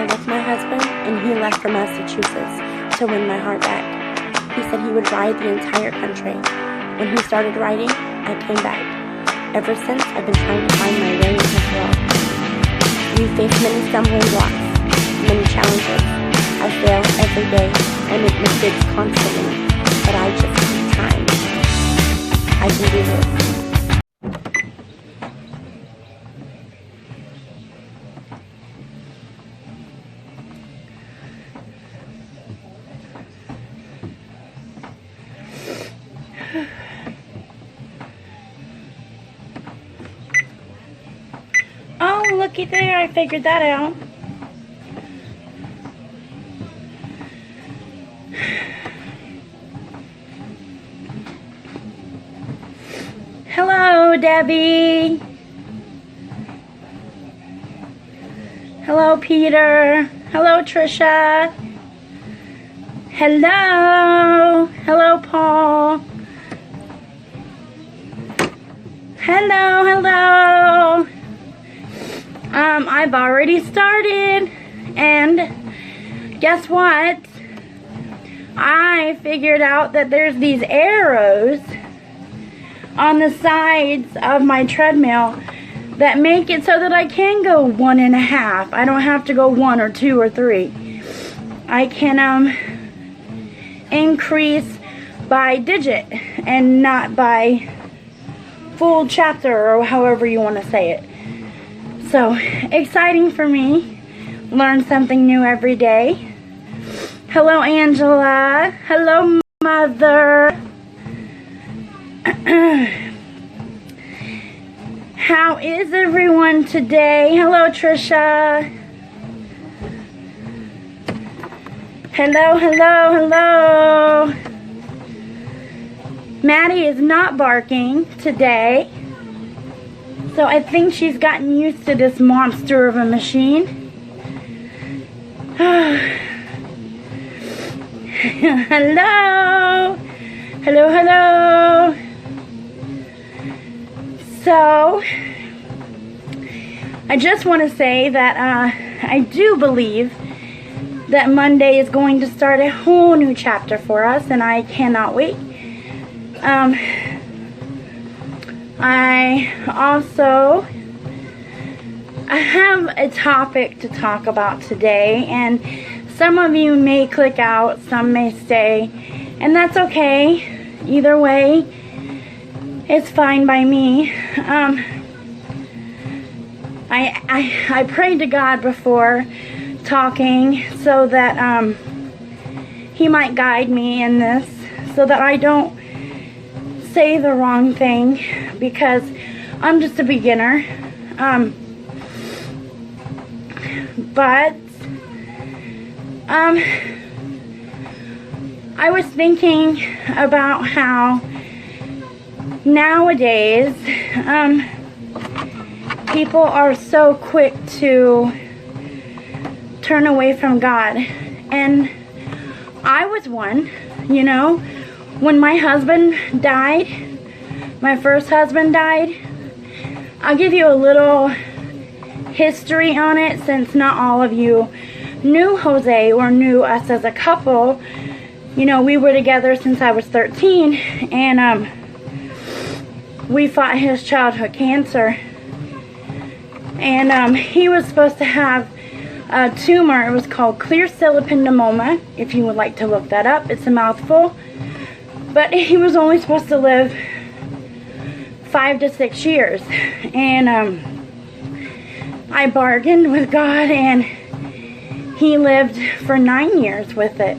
with my husband, and he left for Massachusetts to win my heart back. He said he would ride the entire country. When he started riding, I came back. Ever since, I've been trying to find my way in his world. We face many stumbling blocks, many challenges. I fail every day. I make mistakes constantly, but I just keep trying. I can do this. Oh, looky there, I figured that out. Hello, Debbie. Hello, Peter. Hello, Trisha. Hello. Hello, Paul. Hello. I've already started, and guess what? I figured out that there's these arrows on the sides of my treadmill that make it so that I can go 1.5. I don't have to go 1 or 2 or 3. I can increase by digit and not by full chapter, or however you want to say it. So exciting for me. Learn something new every day. Hello, Angela. Hello, Mother. How is everyone today? Hello, Trisha. Hello. Maddie is not barking today, so I think she's gotten used to this monster of a machine. Hello. So, I just want to say that I do believe that Monday is going to start a whole new chapter for us, and I cannot wait. I have a topic to talk about today, and some of you may click out, some may stay, and that's okay. Either way, it's fine by me. I prayed to God before talking so that He might guide me in this, so that I don't say the wrong thing, because I'm just a beginner. But I was thinking about how nowadays people are so quick to turn away from God, and I was one. You know, when my husband died, my first husband died, I'll give you a little history on it, since not all of you knew Jose or knew us as a couple. You know, we were together since I was 13, and we fought his childhood cancer, and he was supposed to have a tumor. It was called clear cell ependymoma, if you would like to look that up. It's a mouthful, but he was only supposed to live 5 to 6 years, and I bargained with God, and he lived for 9 years with it.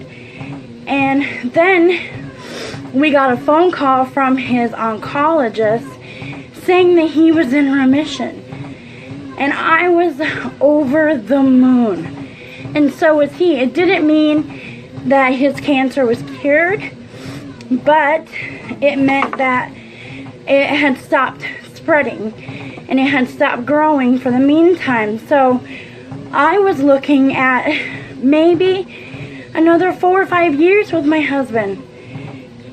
And then we got a phone call from his oncologist saying that he was in remission. And I was over the moon. And so was he. It didn't mean that his cancer was cured, but it meant that it had stopped spreading and it had stopped growing for the meantime. So I was looking at maybe another 4 or 5 years with my husband.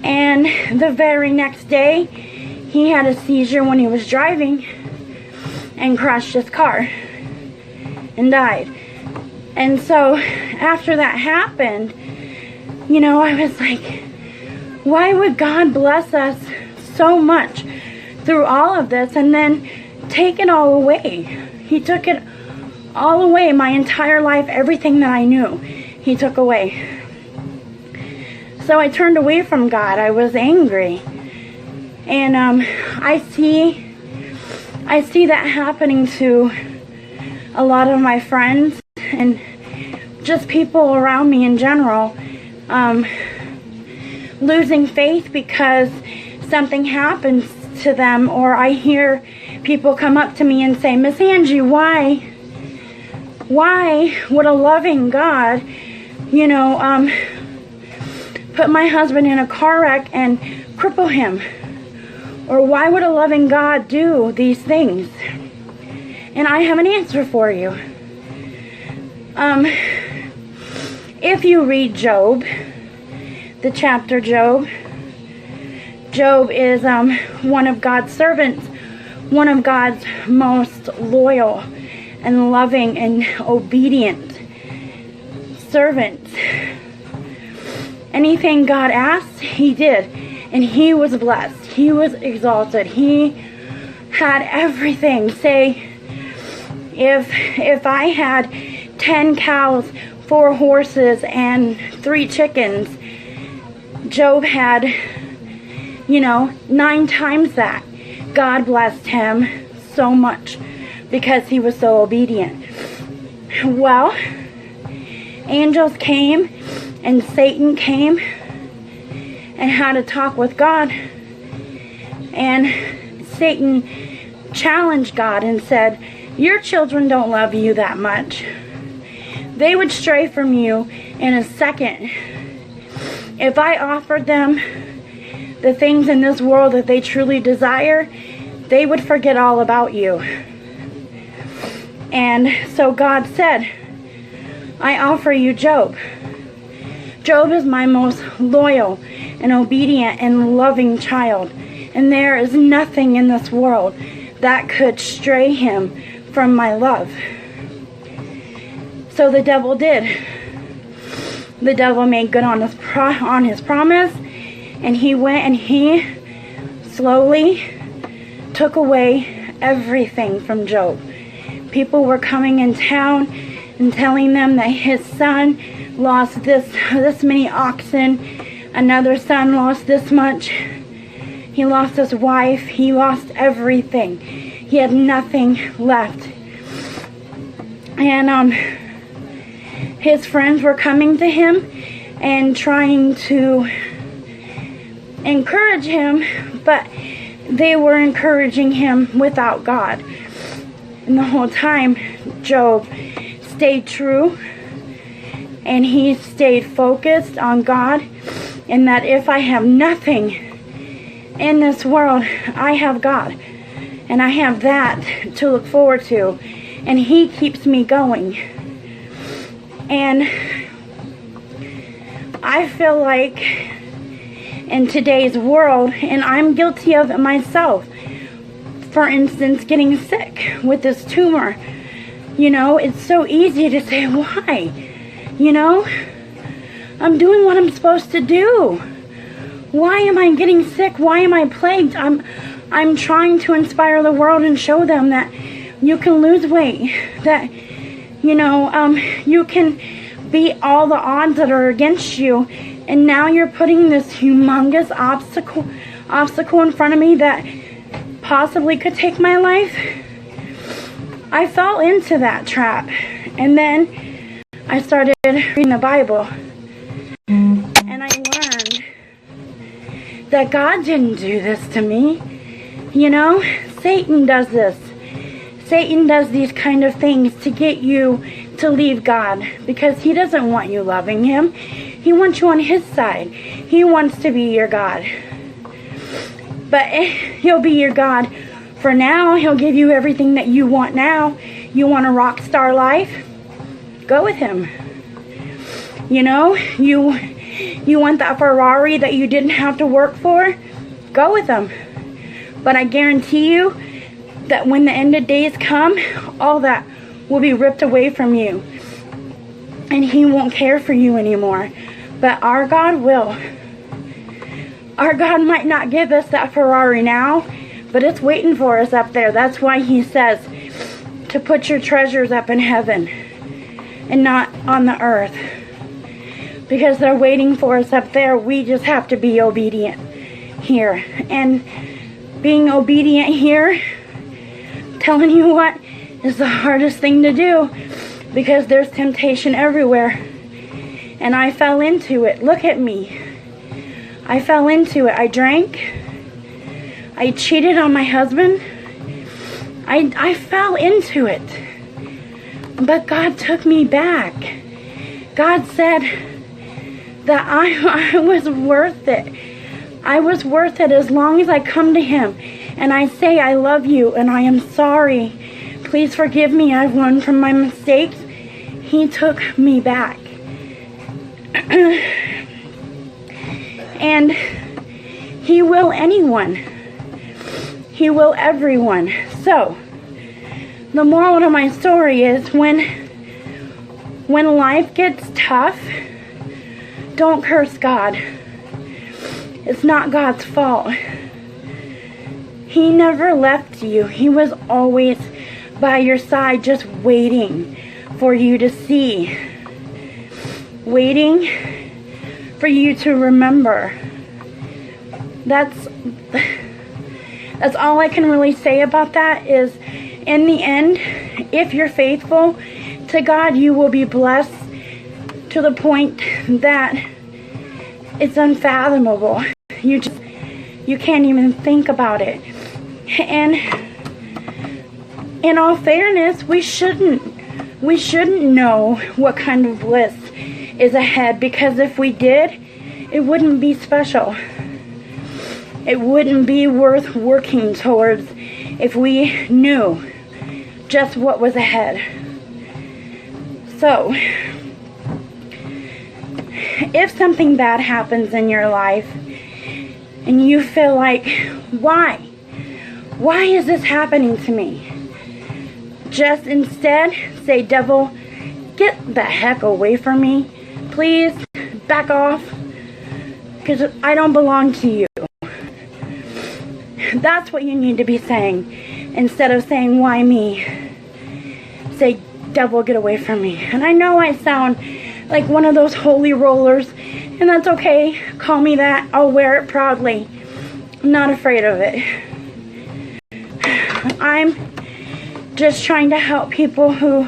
And the very next day, he had a seizure when he was driving and crashed his car and died. And so after that happened, you know, I was like, why would God bless us so much through all of this and then take it all away? He took it all away, my entire life, everything that I knew, He took away. So I turned away from God. I was angry. And I see that happening to a lot of my friends and just people around me in general, losing faith because something happens to them, or I hear people come up to me and say, Miss Angie, why would a loving God, you know, put my husband in a car wreck and cripple him? Or why would a loving God do these things? And I have an answer for you. If you read Job, the chapter Job is one of God's servants, one of God's most loyal and loving and obedient servants. Anything God asked, He did. And He was blessed. He was exalted. He had everything. Say, if I had 10 cows, 4 horses, and 3 chickens, Job had, you know, 9 times that. God blessed him so much because he was so obedient. Well, angels came and Satan came and had a talk with God. And Satan challenged God and said, your children don't love you that much. They would stray from you in a second. If I offered them the things in this world that they truly desire, they would forget all about you. And so God said, I offer you Job. Job is my most loyal and obedient and loving child. And there is nothing in this world that could stray him from my love. So the devil did. The devil made good on his promise. And he went and he slowly took away everything from Job. People were coming in town and telling them that his son lost this many oxen. Another son lost this much. He lost his wife. He lost everything. He had nothing left. And his friends were coming to him and trying to encourage him, but they were encouraging him without God. And the whole time, Job stayed true, and he stayed focused on God, and that if I have nothing in this world, I have God, and I have that to look forward to, and He keeps me going. And I feel like in today's world, and I'm guilty of it myself, for instance, getting sick with this tumor, you know, it's so easy to say, why? You know, I'm doing what I'm supposed to do. Why am I getting sick? Why am I plagued? I'm trying to inspire the world and show them that you can lose weight, that, you know, you can beat all the odds that are against you, and now you're putting this humongous obstacle in front of me that possibly could take my life. I fell into that trap, and then I started reading the Bible, and I learned that God didn't do this to me. You know, Satan does this. Satan does these kind of things to get you to leave God, because he doesn't want you loving him. He wants you on his side. He wants to be your God. But he'll be your God for now. He'll give you everything that you want now. You want a rock star life? Go with him. You know, you want that Ferrari that you didn't have to work for? Go with him. But I guarantee you that when the end of days come, all that will be ripped away from you. and He won't care for you anymore. But our God will. Our God might not give us that Ferrari now, but it's waiting for us up there. That's why He says to put your treasures up in heaven and not on the earth. Because they're waiting for us up there. We just have to be obedient here. And being obedient here, telling you what, is the hardest thing to do. Because there's temptation everywhere. And I fell into it. Look at me. I fell into it. I drank. I cheated on my husband. I fell into it. But God took me back. God said that I was worth it. I was worth it as long as I come to Him and I say I love you and I am sorry. Please forgive me. I've learned from my mistakes. He took me back. And He will anyone. He will everyone. So, the moral of my story is when life gets tough, don't curse God. It's not God's fault. He never left you. He was always by your side, just waiting for you to see. Waiting for you to remember. That's all I can really say about that is, in the end, if you're faithful to God, you will be blessed to the point that it's unfathomable. You can't even think about it. And in all fairness, we shouldn't know what kind of bliss is ahead, because if we did, it wouldn't be special. It wouldn't be worth working towards if we knew just what was ahead. So, if something bad happens in your life and you feel like, why? Why is this happening to me? Just instead say, devil, get the heck away from me. Please back off, because I don't belong to you. That's what you need to be saying. Instead of saying, why me? Say, devil, get away from me. And I know I sound like one of those holy rollers, and that's okay. Call me that. I'll wear it proudly. I'm not afraid of it. I'm just trying to help people who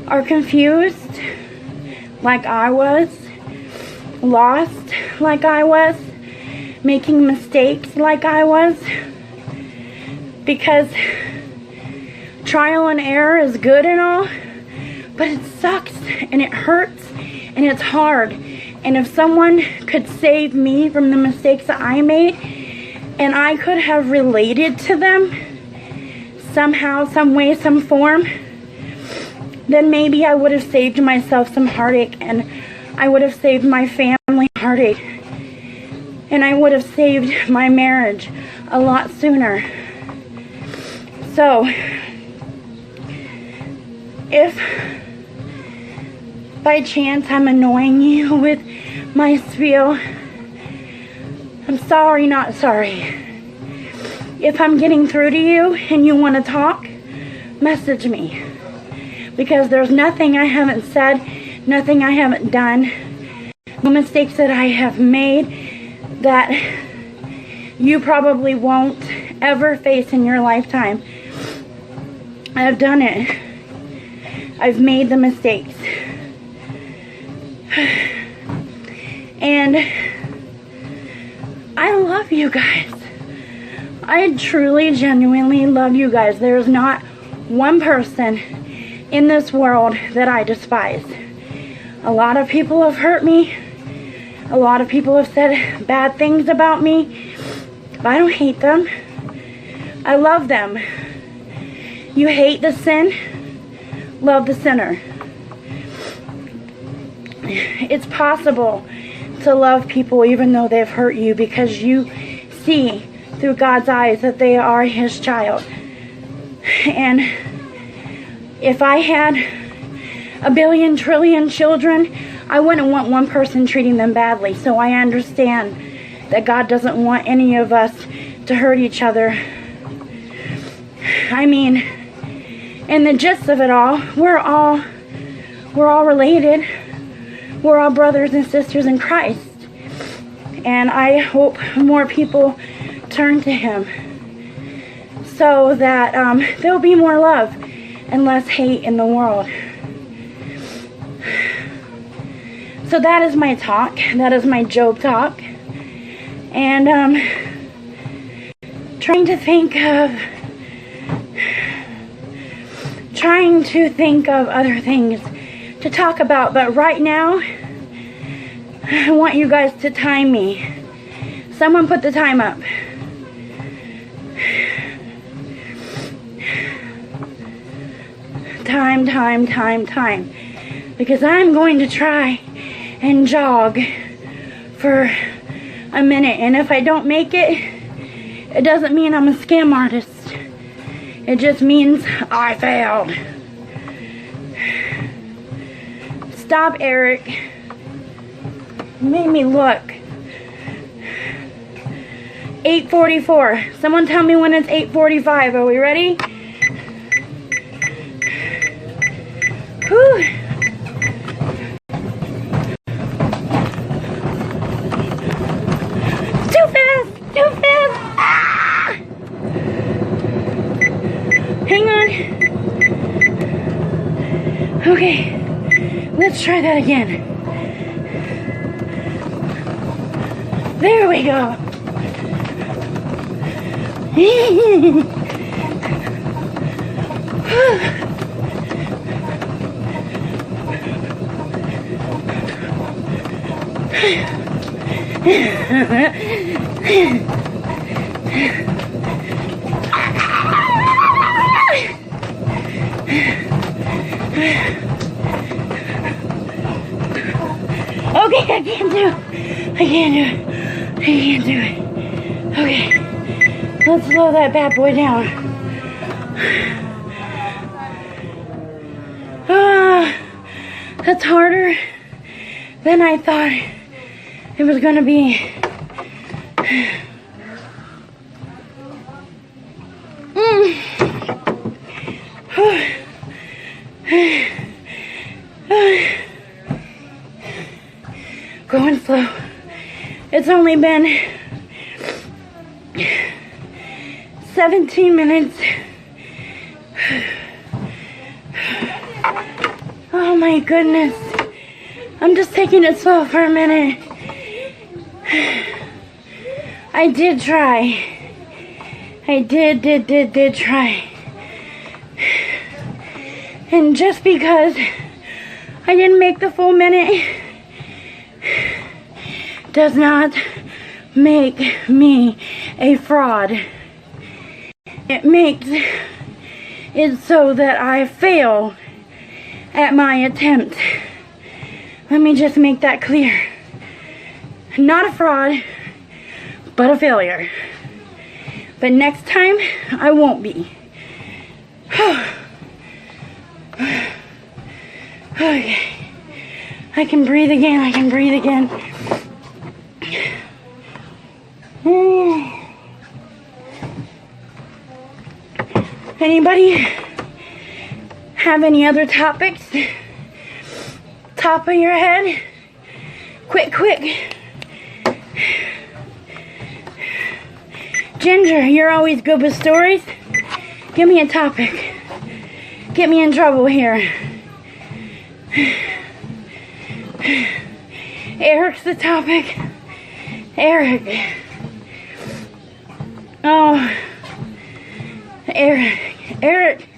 are confused like I was, lost like I was, making mistakes like I was, because trial and error is good and all, but it sucks and it hurts and it's hard. And if someone could save me from the mistakes that I made, and I could have related to them somehow, some way, some form, then maybe I would have saved myself some heartache, and I would have saved my family heartache, and I would have saved my marriage a lot sooner. So, if by chance I'm annoying you with my spiel, I'm sorry, not sorry. If I'm getting through to you and you want to talk, message me. Because there's nothing I haven't said, nothing I haven't done, no mistakes that I have made that you probably won't ever face in your lifetime. I've done it. I've made the mistakes. And I love you guys. I truly, genuinely love you guys. There's not one person in this world that I despise. A lot of people have hurt me. A lot of people have said bad things about me. But I don't hate them. I love them. You hate the sin, love the sinner. It's possible to love people even though they've hurt you, because you see through God's eyes that they are His child. And if I had a billion, trillion children, I wouldn't want one person treating them badly. So I understand that God doesn't want any of us to hurt each other. I mean, in the gist of it all, we're all related. We're all brothers and sisters in Christ. And I hope more people turn to Him so that there'll be more love and less hate in the world. So that is my talk. That is my Job talk. And trying to think of other things to talk about. But right now, I want you guys to time me. Someone put the time up. Time. Because I'm going to try and jog for a minute. And if I don't make it, it doesn't mean I'm a scam artist. It just means I failed. Stop, Eric. You made me look. 8:44. Someone tell me when it's 8:45. Are we ready? Whew. Too fast! Ah! Hang on. Okay, let's try that again. There we go. Okay, I can't do it. Okay, let's slow that bad boy down. That's harder than I thought it was gonna be. Going slow. It's only been 17 minutes. Oh my goodness. I'm just taking it slow for a minute. I did try. I did try. And just because I didn't make the full minute does not make me a fraud. It makes it so that I fail at my attempt. Let me just make that clear. Not a fraud, but a failure. But next time, I won't be. Okay. I can breathe again. Anybody have any other topics? Top of your head? Quick. Ginger, you're always good with stories. Give me a topic. Get me in trouble here. Eric's the topic. Eric. Oh. Eric.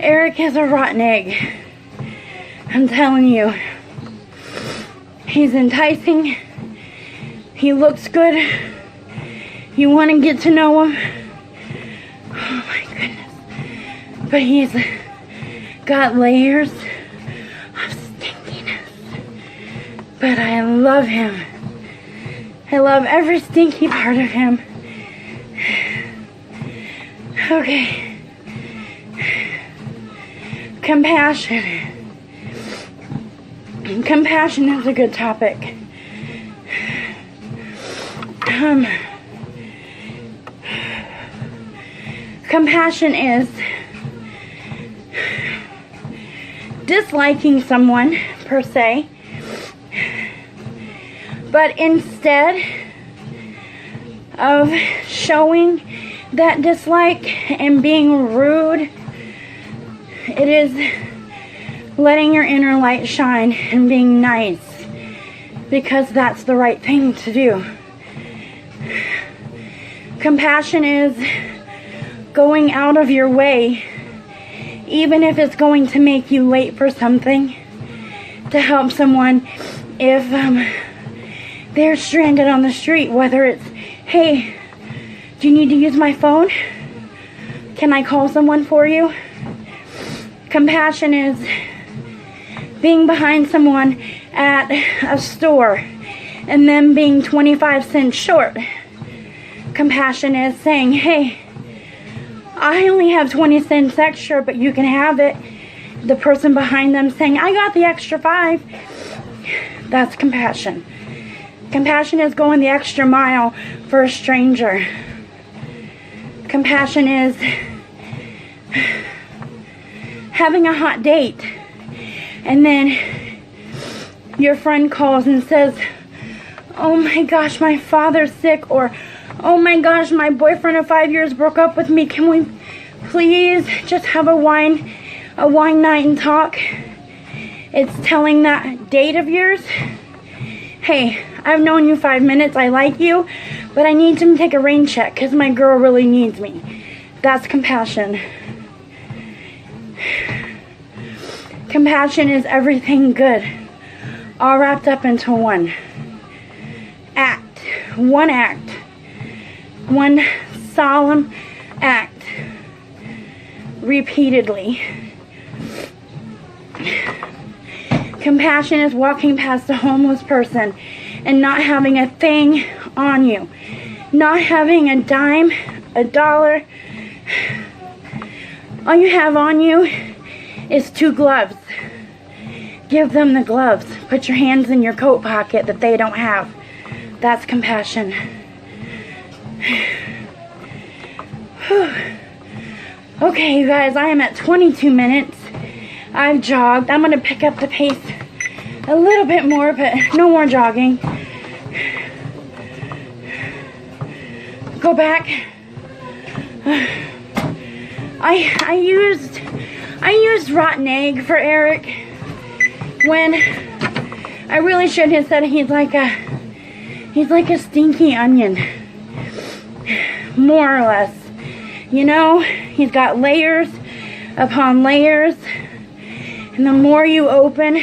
Eric is a rotten egg. I'm telling you. He's enticing. He looks good. You want to get to know him. Oh my goodness. But he's got layers of stinkiness. But I love him. I love every stinky part of him. Okay. Compassion. Compassion is a good topic. Compassion is disliking someone, per se, but instead of showing that dislike and being rude, it is letting your inner light shine and being nice, because that's the right thing to do. Compassion is going out of your way, even if it's going to make you late for something, to help someone if they're stranded on the street. Whether it's, hey, do you need to use my phone? Can I call someone for you? Compassion is being behind someone at a store and them being 25 cents short. Compassion is saying, hey, I only have 20 cents extra, but you can have it. The person behind them saying, I got the extra 5. That's compassion. Compassion is going the extra mile for a stranger. Compassion is having a hot date, and then your friend calls and says, oh my gosh, my father's sick, or oh my gosh, my boyfriend of 5 years broke up with me. Can we please just have a wine night and talk? It's telling that date of yours, hey, I've known you 5 minutes, I like you, but I need to take a rain check because my girl really needs me. That's compassion. Compassion is everything good, all wrapped up into one act, one solemn act, repeatedly. Compassion is walking past a homeless person and not having a thing on you, not having a dime, a dollar. All you have on you is 2 gloves. Give them the gloves. Put your hands in your coat pocket that they don't have. That's compassion. Okay, you guys, I am at 22 minutes. I've jogged. I'm going to pick up the pace a little bit more, but no more jogging. Go back. I used rotten egg for Eric when I really should have said he's like a stinky onion, more or less. You know, he's got layers upon layers, and the more you open,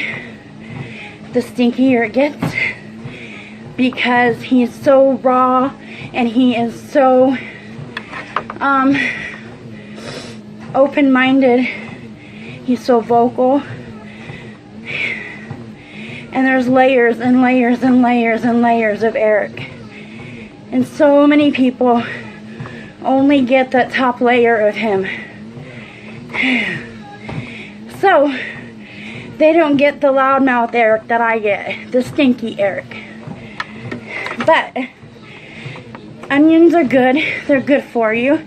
the stinkier it gets, because he's so raw and he is so open-minded. He's so vocal, and there's layers and layers and layers and layers of Eric, and so many people only get that top layer of him, so they don't get the loudmouth Eric that I get, the stinky Eric. But onions are good, they're good for you,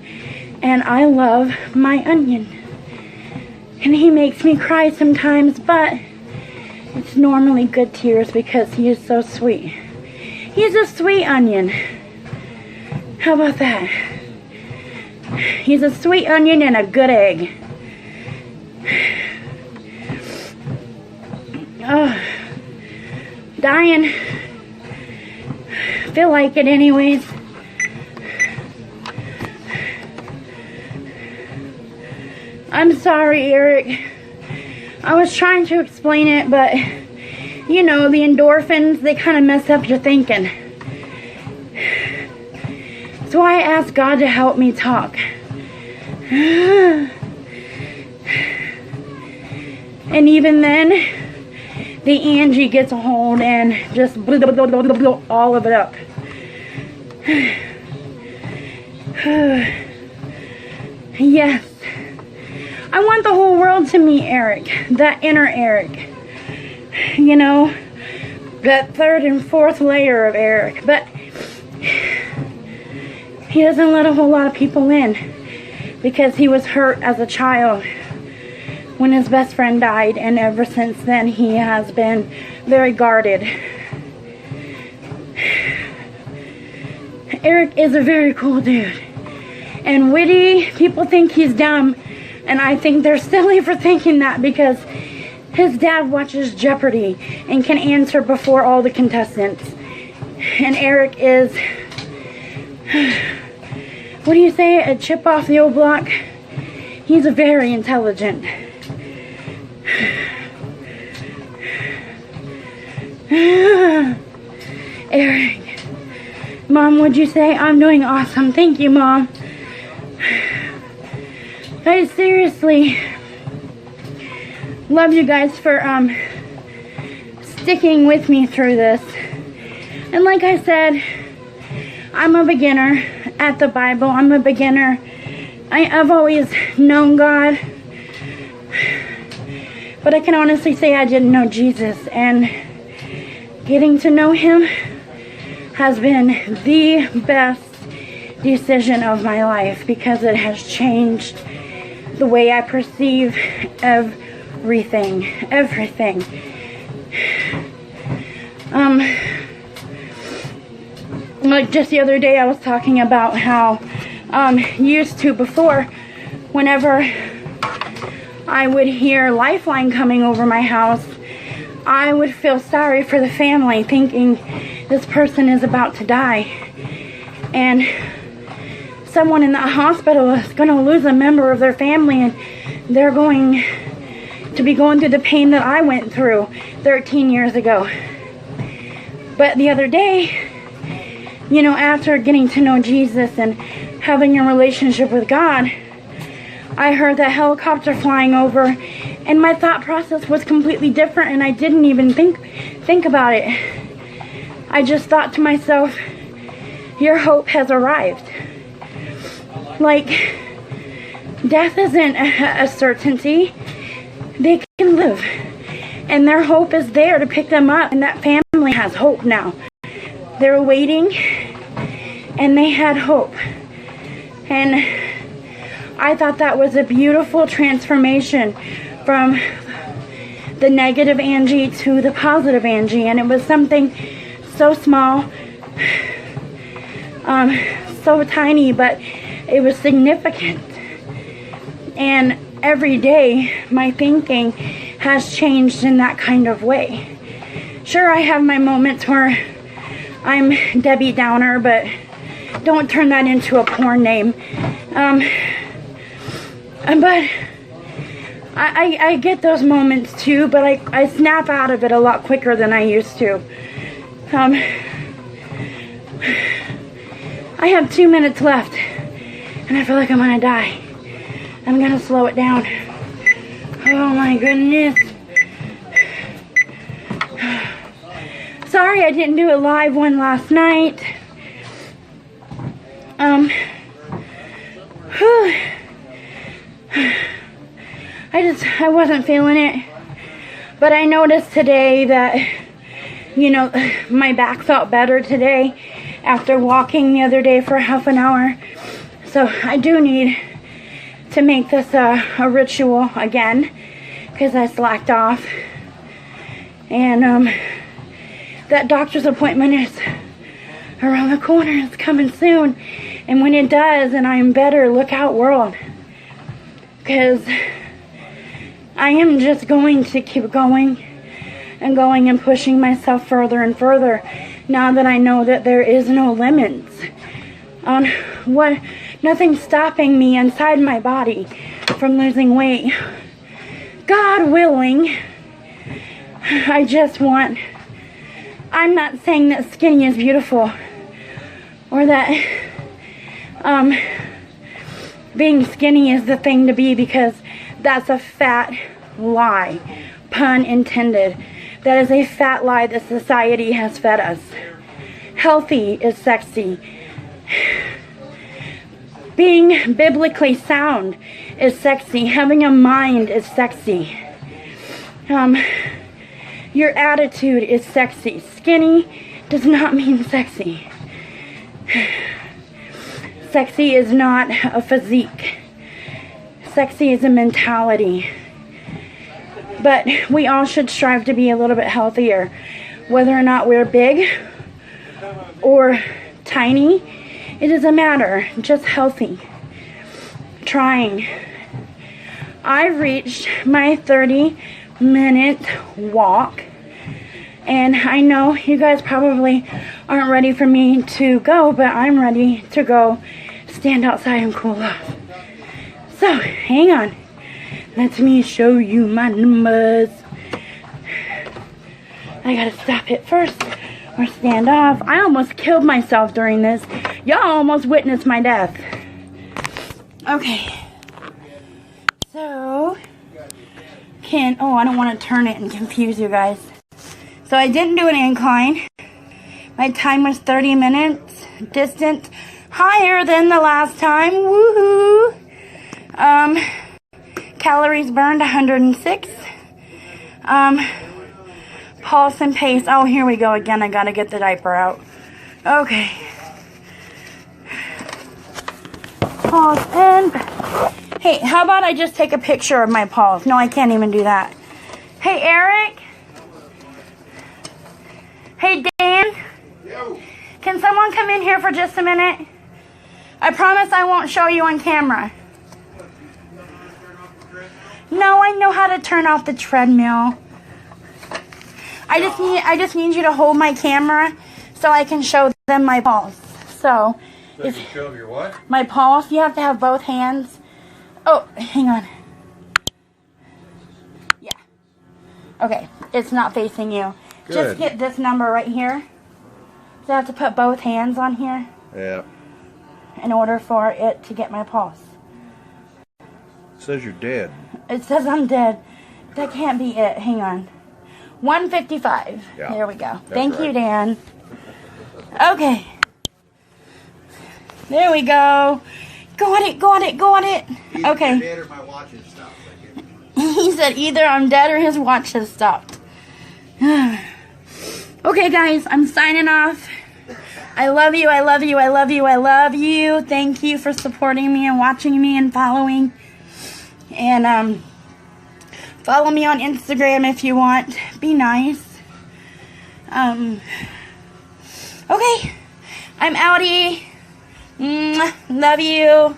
and I love my onion. And he makes me cry sometimes, but it's normally good tears because he is so sweet. He's a sweet onion. How about that? He's a sweet onion and a good egg. Oh, dying. Feel like it anyways. I'm sorry, Eric. I was trying to explain it, but you know, the endorphins, they kind of mess up your thinking. So I asked God to help me talk. And even then, the Angie gets a hold and just blah, blah, blah, blah, blah, blah, all of it up. Yes, I want the whole world to meet Eric, that inner Eric. You know, that third and fourth layer of Eric. But he doesn't let a whole lot of people in because he was hurt as a child when his best friend died, and ever since then he has been very guarded. Eric is a very cool dude and witty. People think he's dumb, and I think they're silly for thinking that, because his dad watches Jeopardy and can answer before all the contestants. And Eric is, what do you say, a chip off the old block? He's very intelligent. Eric. Mom, what'd you say? I'm doing awesome. Thank you, Mom. I seriously love you guys for sticking with me through this. And like I said, I'm a beginner at the Bible. I'm a beginner. I've always known God, but I can honestly say I didn't know Jesus, and getting to know him has been the best decision of my life, because it has changed the way I perceive everything. Like just the other day I was talking about how used to before, whenever I would hear Lifeline coming over my house, I would feel sorry for the family, thinking this person is about to die, and someone in that hospital is going to lose a member of their family, and they're going to be going through the pain that I went through 13 years ago. But the other day, you know, after getting to know Jesus and having a relationship with God, I heard that helicopter flying over, and my thought process was completely different, and I didn't even think about it. I just thought to myself, your hope has arrived. Like, death isn't a certainty. They can live, and their hope is there to pick them up, and that family has hope now. They're waiting, and they had hope. And I thought that was a beautiful transformation from the negative Angie to the positive Angie, and it was something so small, so tiny, but it was significant. And every day my thinking has changed in that kind of way. Sure, I have my moments where I'm Debbie Downer, but don't turn that into a porn name. But I get those moments too, but I snap out of it a lot quicker than I used to. I have 2 minutes left, and I feel like I'm gonna die. I'm gonna slow it down. Oh my goodness. Sorry I didn't do a live one last night. I wasn't feeling it, but I noticed today that, you know, my back felt better today after walking the other day for half an hour. So I do need to make this a ritual again, because I slacked off. And that doctor's appointment is around the corner. It's coming soon, and when it does and I'm better, look out world, because I am just going to keep going and pushing myself further and further, now that I know that there is no limits on what, nothing stopping me inside my body from losing weight. God willing. I'm not saying that skinny is beautiful, or that being skinny is the thing to be, because that's a fat lie, pun intended. That is a fat lie that society has fed us. Healthy is sexy. Being biblically sound is sexy. Having a mind is sexy. Your attitude is sexy. Skinny does not mean sexy. Sexy is not a physique. Sexy is a mentality. But we all should strive to be a little bit healthier. Whether or not we're big or tiny, it doesn't matter. Just healthy. Trying. I've reached my 30-minute walk. And I know you guys probably aren't ready for me to go, but I'm ready to go stand outside and cool off. So, hang on. Let me show you my numbers. I gotta stop it first or stand off. I almost killed myself during this. Y'all almost witnessed my death. Okay. So, I don't want to turn it and confuse you guys. So I didn't do an incline. My time was 30 minutes. Distance higher than the last time. Woohoo! Calories burned 106. Pulse and pace. Oh, here we go again. I gotta get the diaper out. Okay. Pulse and... Hey, how about I just take a picture of my pulse? No, I can't even do that. Hey, Eric? Hey, Dan? Yo. Can someone come in here for just a minute? I promise I won't show you on camera. No, I know how to turn off the treadmill. I just need you to hold my camera so I can show them my pulse. So you show them your what? My pulse, you have to have both hands. Oh, hang on. Yeah. Okay, it's not facing you. Good. Just get this number right here. So I have to put both hands on here. Yeah. In order for it to get my pulse. It says you're dead. It says I'm dead. That can't be it. Hang on. 155. Yeah. There we go. That's Thank you, right. Dan. Okay. There we go. Got it. Either Okay. you're dead or my watch has stopped. He said either I'm dead or his watch has stopped. Okay, guys, I'm signing off. I love you. Thank you for supporting me and watching me and following. And follow me on Instagram if you want. Be nice. Okay. I'm outie. Love you.